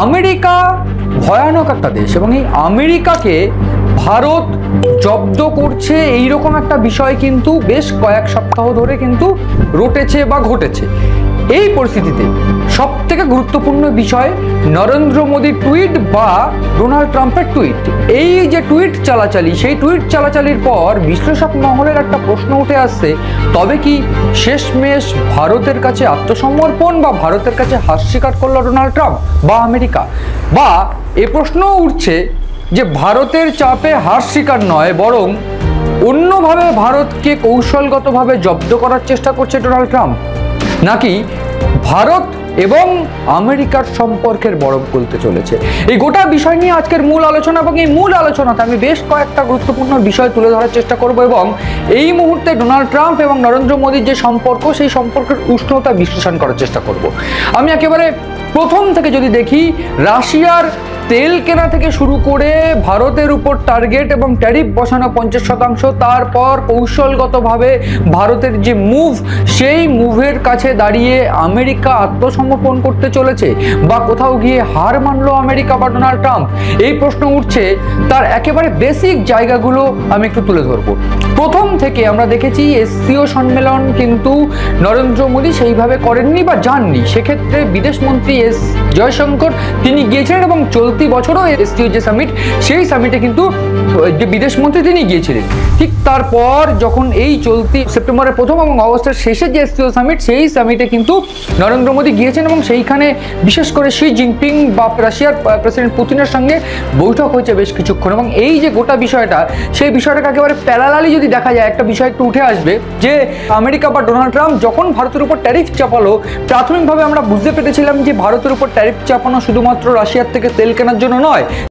America ভয়ানক একটা দেশ এবং এই আমেরিকাকে ভারত জব্দ করছে এইরকম একটা বিষয় কিন্তু বেশ কয়েক সপ্তাহ ধরে কিন্তু রটেছে বা ঘটেছে। এই পরিস্থিতিতে সব থেকে গুরুত্বপূর্ণ বিষয় নরেন্দ্র মোদীর টুইট বা ডোনাল্ড ট্রাম্পের টুইট। এই যে টুইট চালাচালি, সেই টুইট চালাচালির পর বিশ্লেষক মহলের একটা প্রশ্ন উঠে আসছে, তবে কি শেষমেশ ভারতের কাছে আত্মসমর্পণ বা ভারতের কাছে হার স্বীকার করলো ডোনাল্ড ট্রাম্প বা আমেরিকা? বা এ প্রশ্নও উঠছে যে ভারতের চাপে হার স্বীকার নয়, বরং অন্যভাবে ভারতকে কৌশলগতভাবে জব্দ করার চেষ্টা করছে ডোনাল্ড ট্রাম্প, নাকি ভারত এবং আমেরিকার সম্পর্কের বরফ গলতে চলেছে? এই গোটা বিষয় নিয়ে আজকের মূল আলোচনা, এবং এই মূল আলোচনাতে আমি বেশ কয়েকটা গুরুত্বপূর্ণ বিষয় তুলে ধরার চেষ্টা করব এবং এই মুহূর্তে ডোনাল্ড ট্রাম্প এবং নরেন্দ্র মোদীর যে সম্পর্ক, সেই সম্পর্কের উষ্ণতা বিশ্লেষণ করার চেষ্টা করব। আমি একেবারে প্রথম থেকে যদি দেখি, রাশিয়ার তেল কেনা থেকে শুরু করে ভারতের উপর টার্গেট এবং ট্যারিফ বসানো 50%, তারপর কৌশলগতভাবে ভারতের যে মুভ, সেই মুভের কাছে দাঁড়িয়ে আমেরিকা আত্মসমর্পণ করতে চলেছে বা কোথাও গিয়ে হার মানলো আমেরিকা বা ডোনাল্ড ট্রাম্প, এই প্রশ্ন উঠছে। তার একেবারে বেসিক জায়গাগুলো আমি একটু তুলে ধরবো। প্রথম থেকে আমরা দেখেছি এসসিও সম্মেলন কিন্তু নরেন্দ্র মোদী সেইভাবে করেননি বা যাননি। সেক্ষেত্রে বিদেশমন্ত্রী এস জয়শঙ্কর তিনি গিয়েছিলেন এবং চলতি বছরও এসসিও যে সামিট, সেই সামিটে কিন্তু যে বিদেশমন্ত্রী তিনি গিয়েছিলেন। ঠিক তারপর যখন এই চলতি সেপ্টেম্বরের প্রথম এবং অগস্টের শেষে যে এসসিও সামিট, সেই সামিটে কিন্তু নরেন্দ্র মোদী গিয়েছেন এবং সেইখানে বিশেষ করে শি জিনপিং বা রাশিয়ার প্রেসিডেন্ট পুতিনের সঙ্গে বৈঠক হয়েছে বেশ কিছুক্ষণ। এবং এই যে গোটা বিষয়টা, সেই বিষয়টাকে একেবারে প্যারালালি যদি দেখা যায়, একটা বিষয় একটু উঠে আসবে যে আমেরিকা বা ডোনাল্ড ট্রাম্প যখন ভারতের উপর ট্যারিফ চাপালো, প্রাথমিকভাবে আমরা বুঝতে পেরেছিলাম যে ভারতের উপর ট্যারিফ চাপানো শুধুমাত্র রাশিয়ার থেকে তেল কেনার জন্য নয়,